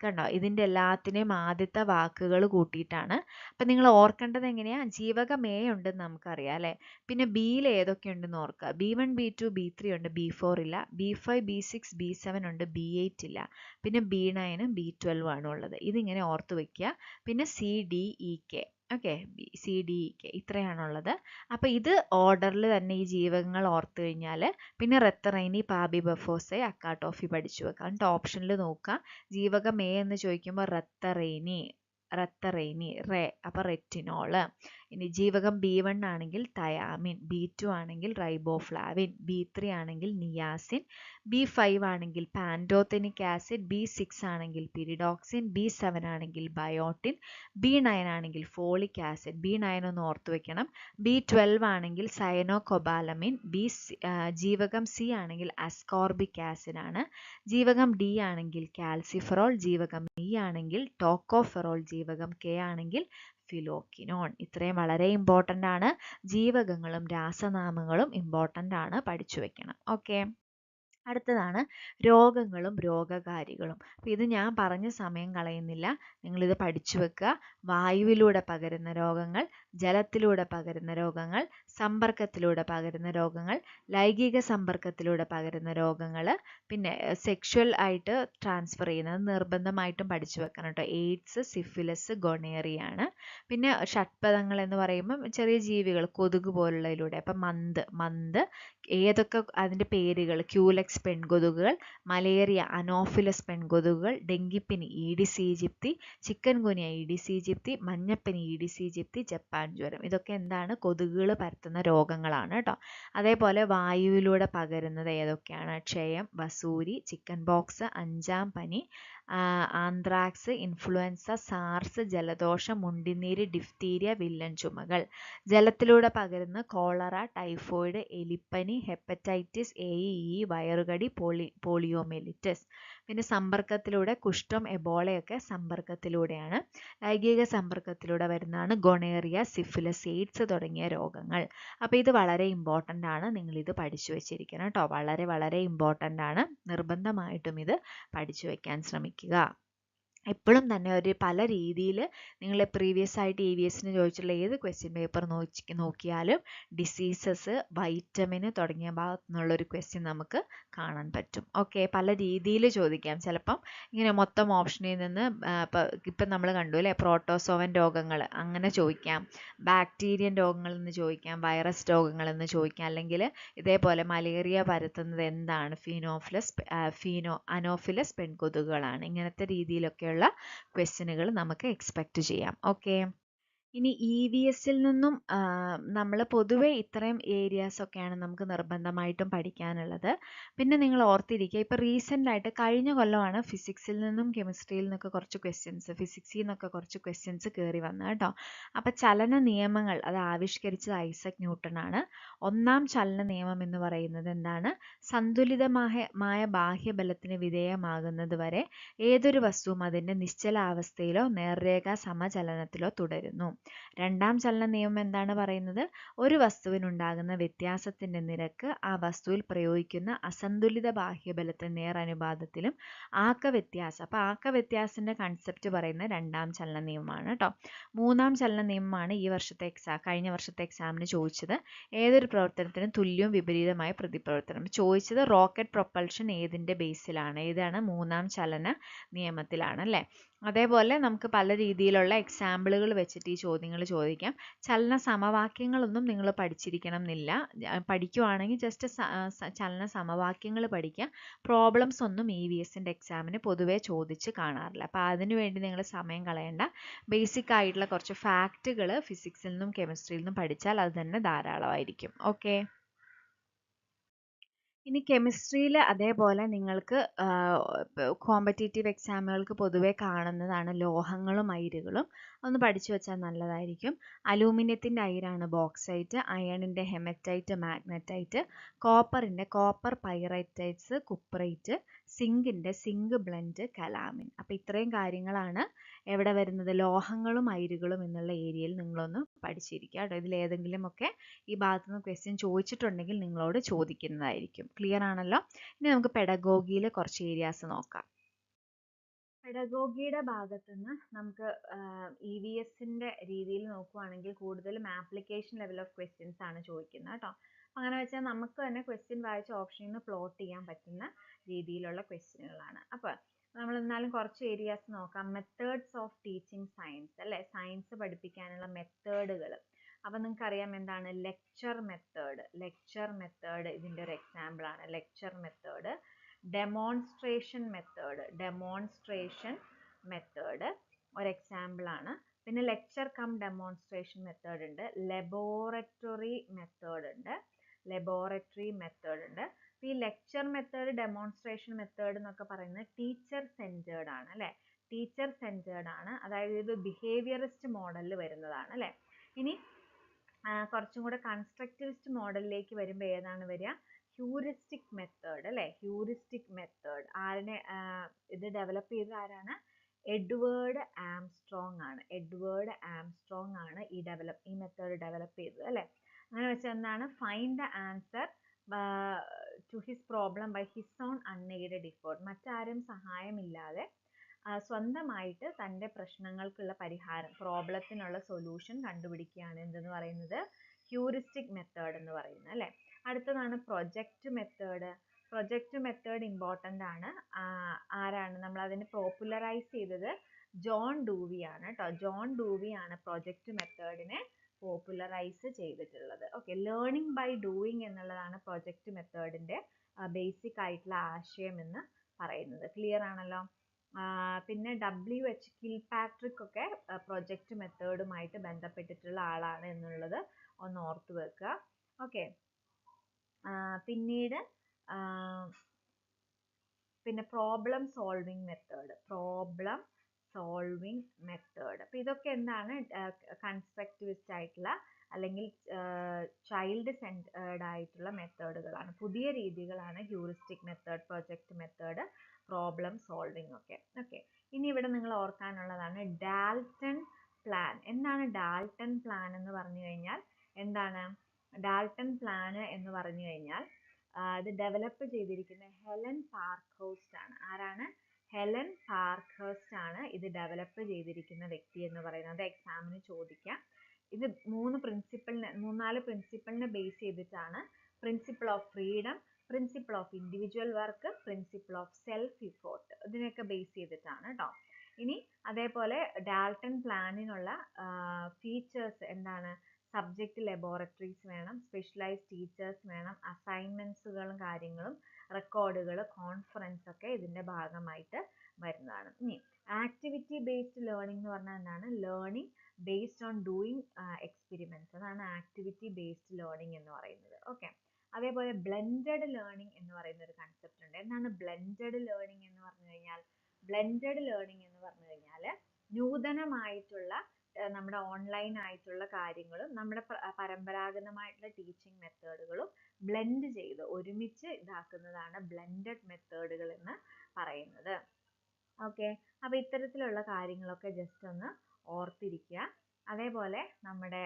കണ്ടോ? ഇതിൻ്റെ എല്ലാത്തിനെയും ആദ്യത്തെ വാക്കുകൾ കൂട്ടിയിട്ടാണ്. അപ്പം നിങ്ങൾ ഓർക്കേണ്ടത് എങ്ങനെയാണ്? ജീവകം A ഉണ്ടെന്ന് നമുക്കറിയാം അല്ലേ? പിന്നെ Bയിൽ ഏതൊക്കെ ഉണ്ടെന്ന് ഓർക്കുക. B1, B2, B3 ഉണ്ട്, B4 ഇല്ല. B5, B6, B7 ഉണ്ട്, B8 ഇല്ല. പിന്നെ B9 ഉം B12 ആണ് ഉള്ളത്. ഇതിങ്ങനെ ഓർത്ത് വെക്കുക. പിന്നെ CDEK. Okay, CDEK ഇത്രയാണുള്ളത്. അപ്പോൾ ഇത് ഓർഡറിൽ തന്നെ ഈ ജീവകങ്ങൾ ഓർത്ത് കഴിഞ്ഞാൽ പിന്നെ റെത്തറൈനി, പാബിബഫോസൈ, അക്കാട്ടോഫി പഠിച്ചു വെക്കാം. എന്നിട്ട് ഓപ്ഷനിൽ നോക്കുക. ജീവകം A എന്ന് ചോദിക്കുമ്പോൾ റെത്തറൈനി അപ്പോൾ റെറ്റിനോള്. ഇനി ജീവകം B1 ആണെങ്കിൽ തയാമിൻ, B2 ആണെങ്കിൽ റൈബോഫ്ലാവിൻ, B3 ആണെങ്കിൽ നിയാസിൻ, B5 ആണെങ്കിൽ പാൻറ്റോതെനിക് ആസിഡ്, B6 ആണെങ്കിൽ പിരിഡോക്സിൻ, B7 ആണെങ്കിൽ ബയോട്ടിൻ, B9 ആണെങ്കിൽ ഫോളിക് ആസിഡ്. B9 ഒന്ന് ഓർത്ത് വെക്കണം. B12 ആണെങ്കിൽ സയനോകൊബാലമിൻ. ജീവകം C ആണെങ്കിൽ അസ്കോർബിക് ആസിഡ് ആണ്. ജീവകം D ആണെങ്കിൽ കാൽസിഫെറോൾ, ജീവകം E ആണെങ്കിൽ ടോക്കോഫെറോൾ, ജീവകം K ആണെങ്കിൽ ഫിലോക്കിനോൺ. ഇത്രയും വളരെ ഇമ്പോർട്ടൻ്റ് ആണ്. ജീവകങ്ങളും രാസനാമങ്ങളും ഇമ്പോർട്ടൻ്റ് ആണ്, പഠിച്ചു വെക്കണം. ഓക്കെ, അടുത്തതാണ് രോഗങ്ങളും രോഗകാരികളും. അപ്പോൾ ഇത് ഞാൻ പറഞ്ഞ സമയം കളയുന്നില്ല, നിങ്ങളിത് പഠിച്ചു വെക്കുക. വായുവിലൂടെ പകരുന്ന രോഗങ്ങൾ, ജലത്തിലൂടെ പകരുന്ന രോഗങ്ങൾ, സമ്പർക്കത്തിലൂടെ പകരുന്ന രോഗങ്ങൾ, ലൈംഗിക സമ്പർക്കത്തിലൂടെ പകരുന്ന രോഗങ്ങൾ, പിന്നെ സെക്ഷൽ ആയിട്ട് ട്രാൻസ്ഫർ ചെയ്യുന്നത് നിർബന്ധമായിട്ടും പഠിച്ചു വെക്കണം കേട്ടോ. എയ്ഡ്സ്, സിഫിലിസ്, ഗൊണേറിയാണ്. പിന്നെ ഷഡ്പദങ്ങൾ എന്ന് പറയുമ്പം ചെറിയ ജീവികൾ, കൊതുക് പോലുള്ളതിലൂടെ. അപ്പം മന്ത് ഏതൊക്കെ അതിൻ്റെ പേരുകൾ: ക്യൂലെക്സ് പെൺകൊതുകുകൾ, മലേറിയ അനോഫിലസ് പെൺകൊതുകുകൾ, ഡെങ്കിപ്പനി aedes aegypti, chikungunya aedes aegypti, മഞ്ഞപ്പനി ഈഡിസ് ഈജിപ്തി, ജപ്പാൻ ജ്വരം. ഇതൊക്കെ എന്താണ്? കൊതുകുകൾ പരത്തുന്ന രോഗങ്ങളാണ് കേട്ടോ. അതേപോലെ വായുവിലൂടെ പകരുന്നത് ഏതൊക്കെയാണ്? ക്ഷയം, വസൂരി, ചിക്കൻ ബോക്സ്, അഞ്ചാം പനി, ആന്ത്രാക്സ്, ഇൻഫ്ലുവൻസ, സാർസ്, ജലദോഷം, മുണ്ടിനീര്, ഡിഫ്തീരിയ, വില്ലൻ ചുമകൾ. ജലത്തിലൂടെ പകരുന്ന കോളറ, ടൈഫോയിഡ്, എലിപ്പനി, ഹെപ്പറ്റൈറ്റിസ് എ, ഇ, വയറുകടി, പോളിയോമെലിറ്റിസ്. പിന്നെ സമ്പർക്കത്തിലൂടെ കുഷ്ഠം, എബോളയൊക്കെ സമ്പർക്കത്തിലൂടെയാണ്. ലൈംഗിക സമ്പർക്കത്തിലൂടെ വരുന്നതാണ് ഗൊണേറിയ, സിഫിലിസ്, എയ്ഡ്സ് തുടങ്ങിയ രോഗങ്ങൾ. അപ്പോൾ ഇത് വളരെ ഇമ്പോർട്ടൻ്റ് ആണ്, നിങ്ങളിത് പഠിച്ചു വെച്ചിരിക്കണം കേട്ടോ. വളരെ വളരെ ഇമ്പോർട്ടൻ്റ് ആണ്, നിർബന്ധമായിട്ടും ഇത് പഠിച്ചു വെക്കാൻ ശ്രമിക്കുക. എപ്പോഴും തന്നെ ഒരു പല രീതിയിൽ നിങ്ങൾ പ്രീവിയസ് ആയിട്ട് EVSന് ചോദിച്ചിട്ടുള്ള ഏത് ക്വസ്റ്റ്യൻ പേപ്പർ നോക്കിയാലും ഡിസീസസ്, വൈറ്റമിന് തുടങ്ങിയ ഭാഗത്തു നിന്നുള്ളൊരു ക്വസ്റ്റ്യൻ നമുക്ക് കാണാൻ പറ്റും. ഓക്കെ, പല രീതിയിൽ ചോദിക്കാം. ചിലപ്പം ഇങ്ങനെ മൊത്തം ഓപ്ഷനിൽ നിന്ന് ഇപ്പം നമ്മൾ കണ്ടു അല്ലേ, പ്രോട്ടോസോവൻ രോഗങ്ങൾ അങ്ങനെ ചോദിക്കാം, ബാക്ടീരിയൻ രോഗങ്ങളിൽ നിന്ന് ചോദിക്കാം, വൈറസ് രോഗങ്ങളിൽ നിന്ന് ചോദിക്കാം, അല്ലെങ്കിൽ ഇതേപോലെ മലേറിയ പരത്തുന്നത് എന്താണ്? അനോഫിലസ് പെൺകൊതുകുകളാണ്. ഇങ്ങനത്തെ രീതിയിലൊക്കെയുള്ള ക്വസ്റ്റ്യനുകൾ നമുക്ക് എക്സ്പെക്റ്റ് ചെയ്യാം. ഓക്കെ, ഇനി EVSൽ നിന്നും നമ്മൾ പൊതുവെ ഇത്രയും ഏരിയാസ് ഒക്കെയാണ് നമുക്ക് നിർബന്ധമായിട്ടും പഠിക്കാനുള്ളത്. പിന്നെ നിങ്ങൾ ഓർത്തിരിക്കുക, ഇപ്പോൾ റീസെൻ്റ് ആയിട്ട് കഴിഞ്ഞ കൊല്ലമാണ് ഫിസിക്സിൽ നിന്നും കെമിസ്ട്രിയിൽ നിന്നൊക്കെ കുറച്ച് ക്വസ്റ്റ്യൻസ്, ഫിസിക്സിൽ നിന്നൊക്കെ കുറച്ച് ക്വസ്റ്റ്യൻസ് കയറി വന്നത് കേട്ടോ. അപ്പോൾ ചലന നിയമങ്ങൾ അത് ആവിഷ്കരിച്ചത് ഐസക് ന്യൂട്ടൺ ആണ്. ഒന്നാം ചലന നിയമം എന്ന് പറയുന്നത് എന്താണ്? സന്തുലിതമായ ബാഹ്യബലത്തിന് വിധേയമാകുന്നത് വരെ ഏതൊരു വസ്തുവും അതിൻ്റെ നിശ്ചലാവസ്ഥയിലോ നേർരേഖ സമചലനത്തിലോ തുടരുന്നു. രണ്ടാം ചലന നിയമം എന്താണ് പറയുന്നത്? ഒരു വസ്തുവിനുണ്ടാകുന്ന വ്യത്യാസത്തിൻ്റെ നിരക്ക് ആ വസ്തുവിൽ പ്രയോഗിക്കുന്ന അസന്തുലിത ബാഹ്യബലത്തിന് നേരനുപാതത്തിലും ആക്ക വ്യത്യാസം. അപ്പോൾ ആക്ക വ്യത്യാസത്തിൻ്റെ കൺസെപ്റ്റ് പറയുന്ന രണ്ടാം ചലന നിയമമാണ് കേട്ടോ. മൂന്നാം ചലന നിയമമാണ് കഴിഞ്ഞ വർഷത്തെ എക്സാമിന് ചോദിച്ചത്. ഏതൊരു പ്രവർത്തനത്തിനും തുല്യവും വിപരീതമായ പ്രതിപ്രവർത്തനം. ചോദിച്ചത് റോക്കറ്റ് പ്രൊപ്പൽഷൻ ഏതിൻ്റെ ബേസിലാണ്? ഏതാണ്? മൂന്നാം ചലന നിയമത്തിലാണ് അല്ലേ. അതേപോലെ നമുക്ക് പല രീതിയിലുള്ള എക്സാമ്പിളുകൾ വെച്ചിട്ട് ഈ ചോദ്യങ്ങൾ ചോദിക്കാം. ചലന സമവാക്യങ്ങളൊന്നും നിങ്ങൾ പഠിച്ചിരിക്കണം എന്നില്ല. പഠിക്കുവാണെങ്കിൽ ജസ്റ്റ് ചലന സമവാക്യങ്ങൾ പഠിക്കുക. പ്രോബ്ലംസ് ഒന്നും EVSൻ്റെ എക്സാമിന് പൊതുവേ ചോദിച്ച് കാണാറില്ല. അപ്പോൾ അതിനു വേണ്ടി നിങ്ങൾ സമയം കളയേണ്ട. ബേസിക് ആയിട്ടുള്ള കുറച്ച് ഫാക്റ്റുകൾ ഫിസിക്സിൽ നിന്നും കെമിസ്ട്രിയിൽ നിന്നും പഠിച്ചാൽ അത് തന്നെ ധാരാളമായിരിക്കും. ഓക്കെ, ഇനി കെമിസ്ട്രിയിൽ അതേപോലെ നിങ്ങൾക്ക് കോമ്പറ്റേറ്റീവ് എക്സാമുകൾക്ക് പൊതുവെ കാണുന്നതാണ് ലോഹങ്ങളും അയിരുകളും. ഒന്ന് പഠിച്ചു വെച്ചാൽ നല്ലതായിരിക്കും. അലൂമിനിയത്തിൻ്റെ അയിരാണ് ബോക്സൈറ്റ്, അയണിൻ്റെ ഹെമറ്റൈറ്റ്, മാഗ്നറ്റൈറ്റ്, കോപ്പറിൻ്റെ കോപ്പർ പൈറൈറ്റൈറ്റ്സ്, കുപ്രൈറ്റ്, സിങ്കിൻ്റെ സിങ്ക് ബ്ലെൻഡ്, കലാമിൻ. അപ്പോൾ ഇത്രയും കാര്യങ്ങളാണ് എവിടെ വരുന്നത്? ലോഹങ്ങളും അയിരുകളും എന്നുള്ള ഏരിയയിൽ നിങ്ങളൊന്ന് പഠിച്ചിരിക്കുക കേട്ടോ. ഇതിലേതെങ്കിലുമൊക്കെ ഈ ഭാഗത്തു നിന്ന് ക്വസ്റ്റ്യൻ ചോദിച്ചിട്ടുണ്ടെങ്കിൽ നിങ്ങളോട് ചോദിക്കുന്നതായിരിക്കും. ക്ലിയർ ആണല്ലോ. ഇനി നമുക്ക് പെഡഗോഗിയിൽ കുറച്ച് ഏരിയാസ് നോക്കാം. പെഡഗോഗിയുടെ ഭാഗത്തുനിന്ന് നമുക്ക് EVSൻ്റെ രീതിയിൽ നോക്കുകയാണെങ്കിൽ കൂടുതലും ആപ്ലിക്കേഷൻ ലെവൽ ഓഫ് ക്വസ്റ്റ്യൻസ് ആണ് ചോദിക്കുന്നത് കേട്ടോ. അങ്ങനെ വെച്ചാൽ നമുക്ക് തന്നെ ക്വസ്റ്റ്യൻ വായിച്ച ഓപ്ഷനിൽ നിന്ന് പ്ലോട്ട് ചെയ്യാൻ പറ്റുന്ന രീതിയിലുള്ള ക്വസ്റ്റ്യനുകളാണ്. അപ്പോൾ നമ്മൾ എന്നാലും കുറച്ച് ഏരിയാസ് നോക്കാം. മെത്തേഡ്സ് ഓഫ് ടീച്ചിങ് സയൻസ് അല്ലേ, സയൻസ് പഠിപ്പിക്കാനുള്ള മെത്തേഡുകൾ. അപ്പോൾ നിങ്ങൾക്ക് അറിയാം എന്താണ് ലെക്ചർ മെത്തേഡ് ഇതിൻ്റെ ഒരു എക്സാമ്പിൾ ആണ്. ലെക്ചർ മെത്തേഡ്, ഡെമോൺസ്ട്രേഷൻ മെത്തേഡ്, ഒരു എക്സാമ്പിളാണ്. പിന്നെ ലെക്ചർ കം ഡെമോൺസ്ട്രേഷൻ മെത്തേഡ് ഉണ്ട്, ലബോറട്ടറി മെത്തേഡ് ഉണ്ട്, ഈ ലെക്ചർ മെത്തേഡ്, ഡെമോൺസ്ട്രേഷൻ മെത്തേഡ് എന്നൊക്കെ പറയുന്നത് ടീച്ചർ സെൻറ്റേർഡ് ആണ് അല്ലേ, ടീച്ചർ സെൻറ്റേർഡ് ആണ്, അതായത് ഇത് ബിഹേവിയറിസ്റ്റ് മോഡലിൽ വരുന്നതാണ് അല്ലേ. ഇനി കുറച്ചും കൂടെ കൺസ്ട്രക്റ്റിവിസ്റ്റ് മോഡലിലേക്ക് വരുമ്പോൾ ഏതാണ് വരിക, ഹ്യൂറിസ്റ്റിക് മെത്തേഡ് അല്ലേ, ഹ്യൂറിസ്റ്റിക് മെത്തേഡ്. ഇത് ഡെവലപ്പ് ചെയ്തത് ആരാണ്, എഡ്വേർഡ് ആംസ്ട്രോങ് ആണ്, ഈ മെത്തേഡ് ഡെവലപ്പ് ചെയ്തത് അല്ലേ. അങ്ങനെ വെച്ചാൽ എന്താണ്, find the answer to his problem by his own unaided effort, മറ്റാരും സഹായമില്ലാതെ സ്വന്തമായിട്ട് തൻ്റെ പ്രശ്നങ്ങൾക്കുള്ള പരിഹാരം, പ്രോബ്ലത്തിനുള്ള സൊല്യൂഷൻ കണ്ടുപിടിക്കുകയാണ് എന്തെന്ന് പറയുന്നത്, ഹ്യൂറിസ്റ്റിക് മെത്തേഡ് എന്ന് പറയുന്നത് അല്ലേ. അടുത്തതാണ് project method. Project method important ആണ്. ആരാണ് നമ്മൾ അതിനെ പോപ്പുലറൈസ് ചെയ്തത്, ജോൺ ഡൂവി ആണ് കേട്ടോ. ജോൺ ഡൂവി ആണ് പ്രൊജക്റ്റ് മെത്തേഡിനെ പോപ്പുലറൈസ് ചെയ്തിട്ടുള്ളത്. ഓക്കെ, ലേണിംഗ് ബൈ ഡൂയിങ് എന്നുള്ളതാണ് പ്രൊജക്റ്റ് മെത്തേഡിന്റെ ബേസിക് ആയിട്ടുള്ള ആശയം എന്ന് പറയുന്നത്. ക്ലിയർ ആണല്ലോ. പിന്നെ WH കിൽപാട്രിക് ഒക്കെ പ്രൊജക്റ്റ് മെത്തേഡുമായിട്ട് ബന്ധപ്പെട്ടിട്ടുള്ള ആളാണ് എന്നുള്ളത് ഒന്ന് ഓർത്ത് വെക്കുക. ഓക്കെ, പിന്നീട് പിന്നെ പ്രോബ്ലം സോൾവിങ് മെത്തേഡ്, അപ്പോൾ ഇതൊക്കെ എന്താണ്, കൺസ്ട്രക്റ്റിവിസ്റ്റ് ആയിട്ടുള്ള അല്ലെങ്കിൽ ചൈൽഡ് സെൻറ്റേർഡ് ആയിട്ടുള്ള മെത്തേഡുകളാണ്, പുതിയ രീതികളാണ് heuristic method, project method, problem solving ഒക്കെ. ഓക്കെ, ഇനി ഇവിടെ നിങ്ങൾ ഓർക്കാനുള്ളതാണ് ഡാൽട്ടൺ പ്ലാൻ. എന്താണ് ഡാൽട്ടൺ പ്ലാൻ എന്ന് പറഞ്ഞു കഴിഞ്ഞാൽ, ഡാൽട്ടൺ പ്ലാൻ എന്ന് പറഞ്ഞു കഴിഞ്ഞാൽ ഇത് ഡെവലപ്പ് ചെയ്തിരിക്കുന്ന ഹെലൻ പാർക്ക്ഹൗസ്റ്റ് ആണ്. ആരാണ്, ഹെലൻ പാർക്ക്ഹൗസ്റ്റ് ആണ് ഇത് ഡെവലപ്പ് ചെയ്തിരിക്കുന്ന വ്യക്തി എന്ന് പറയുന്നത്. എക്സാമിന് ചോദിക്കാം. ഇത് 3-4 പ്രിൻസിപ്പിളിനെ ബേസ് ചെയ്തിട്ടാണ്, principle of freedom, principle of individual work, principle of self effort, ഇതിനൊക്കെ ബേസ് ചെയ്തിട്ടാണ് കേട്ടോ. ഇനി അതേപോലെ ഡാൽട്ടൺ പ്ലാനിനുള്ള ഫീച്ചേഴ്സ് എന്താണ്, സബ്ജക്റ്റ് ലബോറട്ടറീസ് വേണം, സ്പെഷ്യലൈസ്ഡ് ടീച്ചേഴ്സ് വേണം, അസൈൻമെന്റ്സുകളും കാര്യങ്ങളും, റെക്കോർഡുകൾ, കോൺഫറൻസ് ഒക്കെ ഇതിന്റെ ഭാഗമായിട്ട് വരുന്നതാണ്. ഇനി ആക്ടിവിറ്റി ബേസ്ഡ് ലേണിംഗ് എന്ന് പറഞ്ഞാൽ എന്താണ്, learning based on doing experiments, അതാണ് ആക്ടിവിറ്റി ബേസ്ഡ് ലേണിംഗ് എന്ന് പറയുന്നത്. ഓക്കെ, അതേപോലെ ബ്ലെൻഡഡ് ലേണിംഗ് എന്ന് പറയുന്ന ഒരു കൺസെപ്റ്റ് ഉണ്ട്. എന്താണ് ബ്ലെൻഡഡ് ലേണിംഗ് എന്ന് പറഞ്ഞു കഴിഞ്ഞാൽ, നൂതനമായിട്ടുള്ള നമ്മുടെ ഓൺലൈൻ ആയിട്ടുള്ള കാര്യങ്ങളും നമ്മുടെ പരമ്പരാഗതമായിട്ടുള്ള ടീച്ചിങ് മെത്തേഡുകളും ബ്ലെൻഡ് ചെയ്ത് ഒരുമിച്ച് ഇതാക്കുന്നതാണ് ബ്ലെൻഡഡ് മെത്തേഡുകൾ എന്ന് പറയുന്നത്. ഓക്കെ, അപ്പോൾ ഇത്തരത്തിലുള്ള കാര്യങ്ങളൊക്കെ ജസ്റ്റ് ഒന്ന് ഓർത്തിരിക്കുക. അതേപോലെ നമ്മുടെ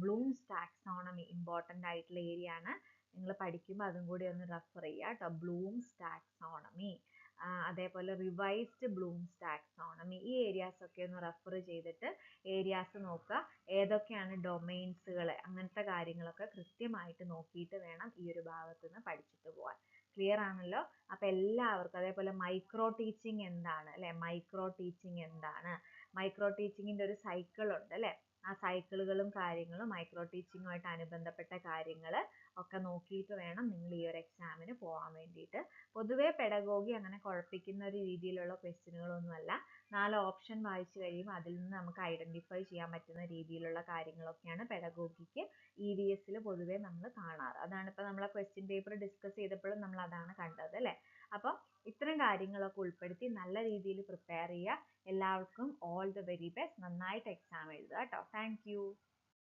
ബ്ലൂംസ് ടാക്സോണമി ഇമ്പോർട്ടൻ്റ് ആയിട്ടുള്ള ഏരിയ ആണ്, നിങ്ങൾ പഠിക്കുമ്പോൾ അതും കൂടി ഒന്ന് റെഫർ ചെയ്യുക കേട്ടോ. ബ്ലൂംസ് ടാക്സോണമി, അതേപോലെ റിവൈസ്ഡ് ബ്ലൂംസ് ടാക്സോണമി, ഈ ഏരിയാസ് ഒക്കെ ഒന്ന് റെഫർ ചെയ്തിട്ട് ഏരിയാസ് നോക്കുക, ഏതൊക്കെയാണ് ഡൊമൈൻസുകൾ, അങ്ങനത്തെ കാര്യങ്ങളൊക്കെ കൃത്യമായിട്ട് നോക്കിയിട്ട് വേണം ഈ ഒരു ഭാഗത്ത് നിന്ന് പഠിച്ചിട്ട് പോകാൻ. ക്ലിയർ ആണല്ലോ. അപ്പോൾ എല്ലാവർക്കും അതേപോലെ മൈക്രോ ടീച്ചിങ് എന്താണ് അല്ലേ, മൈക്രോ ടീച്ചിങ്ങിൻ്റെ ഒരു സൈക്കിൾ ഉണ്ട് അല്ലേ, ആ സൈക്കിളുകളും കാര്യങ്ങളും മൈക്രോ ടീച്ചിങ്ങുമായിട്ട് അനുബന്ധപ്പെട്ട കാര്യങ്ങൾ ഒക്കെ നോക്കിയിട്ട് വേണം നിങ്ങൾ ഈ ഒരു എക്സാമിന് പോകാൻ വേണ്ടിയിട്ട്. പൊതുവേ പെഡഗോഗി അങ്ങനെ കുഴപ്പിക്കുന്ന ഒരു രീതിയിലുള്ള ക്വസ്റ്റ്യനുകളൊന്നുമല്ല. 4 ഓപ്ഷൻ വായിച്ചു കഴിയുമ്പോൾ അതിൽ നിന്ന് നമുക്ക് ഐഡൻറ്റിഫൈ ചെയ്യാൻ പറ്റുന്ന രീതിയിലുള്ള കാര്യങ്ങളൊക്കെയാണ് പെഡഗോഗിക്ക് EVS പൊതുവേ നമ്മൾ കാണാറ്. അതാണ് ഇപ്പോൾ നമ്മൾ ക്വസ്റ്റ്യൻ പേപ്പർ ഡിസ്കസ് ചെയ്തപ്പോഴും നമ്മൾ അതാണ് കണ്ടത് അല്ലേ. അപ്പോൾ ഇത്തരം കാര്യങ്ങളൊക്കെ ഉൾപ്പെടുത്തി നല്ല രീതിയിൽ പ്രിപ്പയർ ചെയ്യുക. എല്ലാവർക്കും ഓൾ ദ വെരി ബെസ്റ്റ്. നന്നായിട്ട് എക്സാം എഴുതുക കേട്ടോ. Thank you.